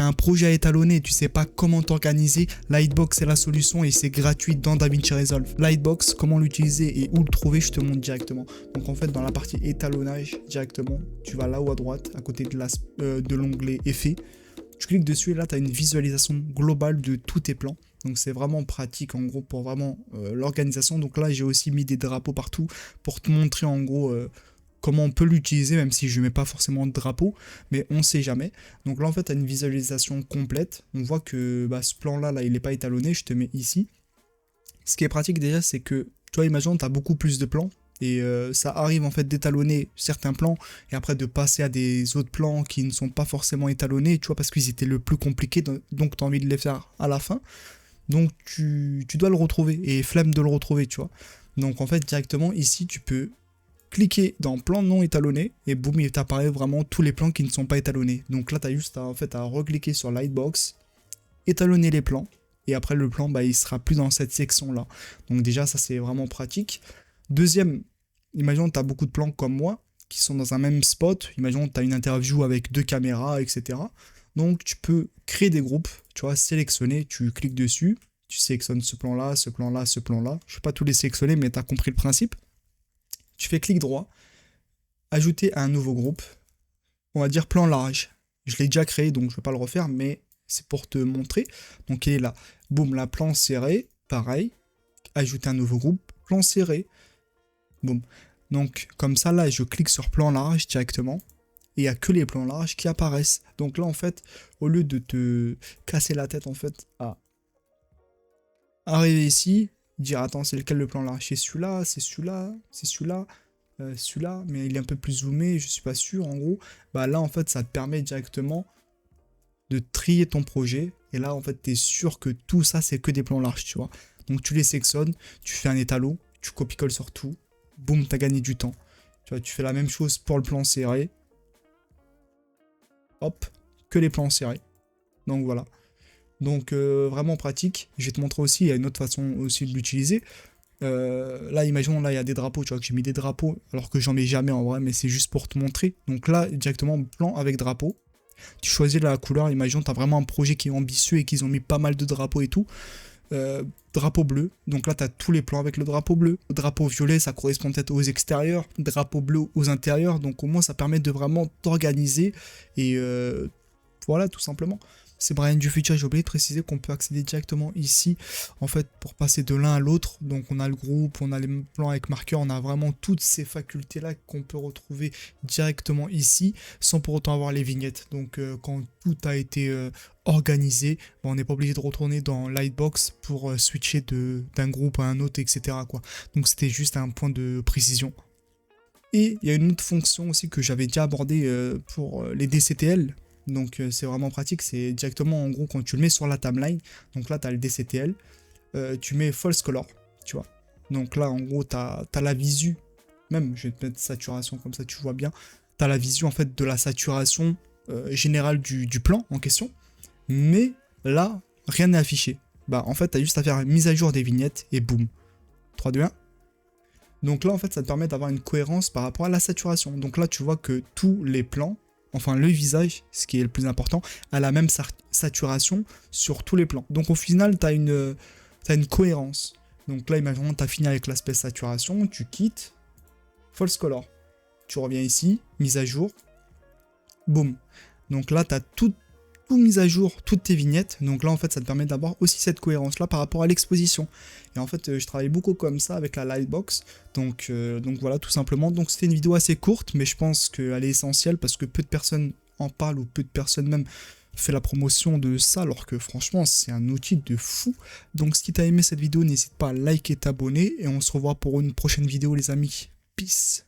as un projet à étalonner, tu sais pas comment t'organiser, Lightbox c'est la solution et c'est gratuit dans DaVinci Resolve. Lightbox, comment l'utiliser et où le trouver, je te montre directement. Donc en fait dans la partie étalonnage directement, tu vas là-haut à droite, à côté de l'onglet effets. Tu cliques dessus et là tu as une visualisation globale de tous tes plans. Donc c'est vraiment pratique en gros pour vraiment l'organisation. Donc là j'ai aussi mis des drapeaux partout pour te montrer en gros comment on peut l'utiliser, même si je ne mets pas forcément de drapeau, mais on ne sait jamais. Donc là en fait tu as une visualisation complète. On voit que ce plan là il n'est pas étalonné, je te mets ici. Ce qui est pratique déjà c'est que, tu vois, imagine tu as beaucoup plus de plans. Et ça arrive en fait d'étalonner certains plans et après de passer à des autres plans qui ne sont pas forcément étalonnés, tu vois, parce qu'ils étaient le plus compliqués, donc tu as envie de les faire à la fin. Donc tu dois le retrouver et flemme de le retrouver, tu vois. Donc en fait directement ici tu peux cliquer dans plan non étalonné et boum, il t'apparaît vraiment tous les plans qui ne sont pas étalonnés. Donc là tu as juste à recliquer sur Lightbox, étalonner les plans et après le plan il sera plus dans cette section là. Donc déjà ça c'est vraiment pratique. Deuxième, imaginons que tu as beaucoup de plans comme moi qui sont dans un même spot. Imaginons que tu as une interview avec 2 caméras, etc. Donc tu peux créer des groupes, tu vois, sélectionner, tu cliques dessus, tu sélectionnes ce plan-là, ce plan-là, ce plan-là. Je ne vais pas tous les sélectionner, mais tu as compris le principe. Tu fais clic droit, ajouter à un nouveau groupe, on va dire plan large. Je l'ai déjà créé, donc je ne vais pas le refaire, mais c'est pour te montrer. Donc il est là. Boum, la plan serré, pareil. Ajouter un nouveau groupe, plan serré. Boum. Donc comme ça là je clique sur plan large directement et il n'y a que les plans larges qui apparaissent. Donc là en fait au lieu de te casser la tête en fait à arriver ici, dire attends c'est lequel le plan large, c'est celui-là, c'est celui-là, c'est celui-là, celui-là, mais il est un peu plus zoomé, je suis pas sûr en gros, là en fait ça te permet directement de trier ton projet et là en fait tu es sûr que tout ça c'est que des plans larges, tu vois. Donc tu les sélectionnes, tu fais un étalon, tu copies-colles sur tout. Boum, t'as gagné du temps. Tu vois, tu fais la même chose pour le plan serré. Hop, que les plans serrés. Donc voilà. Donc vraiment pratique. Je vais te montrer aussi, il y a une autre façon aussi de l'utiliser. Là, imaginons, là, il y a des drapeaux. Tu vois que j'ai mis des drapeaux, alors que j'en mets jamais en vrai, mais c'est juste pour te montrer. Donc là, directement, plan avec drapeau. Tu choisis la couleur. Imaginons, tu as vraiment un projet qui est ambitieux et qu'ils ont mis pas mal de drapeaux et tout. Drapeau bleu, donc là tu as tous les plans avec le drapeau bleu. Drapeau violet, ça correspond peut-être aux extérieurs, drapeau bleu aux intérieurs, donc au moins ça permet de vraiment t'organiser et voilà tout simplement. C'est Brian du Futur, j'ai oublié de préciser qu'on peut accéder directement ici en fait pour passer de l'un à l'autre. Donc on a le groupe, on a les plans avec marqueur, on a vraiment toutes ces facultés là qu'on peut retrouver directement ici sans pour autant avoir les vignettes. Donc quand tout a été organisé, on n'est pas obligé de retourner dans Lightbox pour switcher d'un groupe à un autre, etc. quoi. Donc c'était juste un point de précision. Et il y a une autre fonction aussi que j'avais déjà abordée pour les DCTL. Donc c'est vraiment pratique, c'est directement en gros quand tu le mets sur la timeline, donc là tu as le DCTL, tu mets false color, tu vois. Donc là en gros tu as la visu, même je vais te mettre saturation comme ça tu vois bien, tu as la visu en fait de la saturation générale du plan en question, mais là rien n'est affiché. En fait tu as juste à faire une mise à jour des vignettes et boum, 3, 2, 1. Donc là en fait ça te permet d'avoir une cohérence par rapport à la saturation. Donc là tu vois que tous les plans, enfin le visage, ce qui est le plus important, a la même saturation sur tous les plans. Donc au final, tu as une cohérence. Donc là, imaginons que tu as fini avec l'aspect saturation, tu quittes, false color. Tu reviens ici, mise à jour, boum. Donc là, tu as tout mis à jour, toutes tes vignettes. Donc là, en fait, ça te permet d'avoir aussi cette cohérence-là par rapport à l'exposition. Et en fait, je travaille beaucoup comme ça avec la Lightbox. Donc voilà, tout simplement. Donc c'était une vidéo assez courte, mais je pense qu'elle est essentielle parce que peu de personnes en parlent ou peu de personnes même fait la promotion de ça, alors que franchement, c'est un outil de fou. Donc si tu as aimé cette vidéo, n'hésite pas à liker et t'abonner. Et on se revoit pour une prochaine vidéo, les amis. Peace.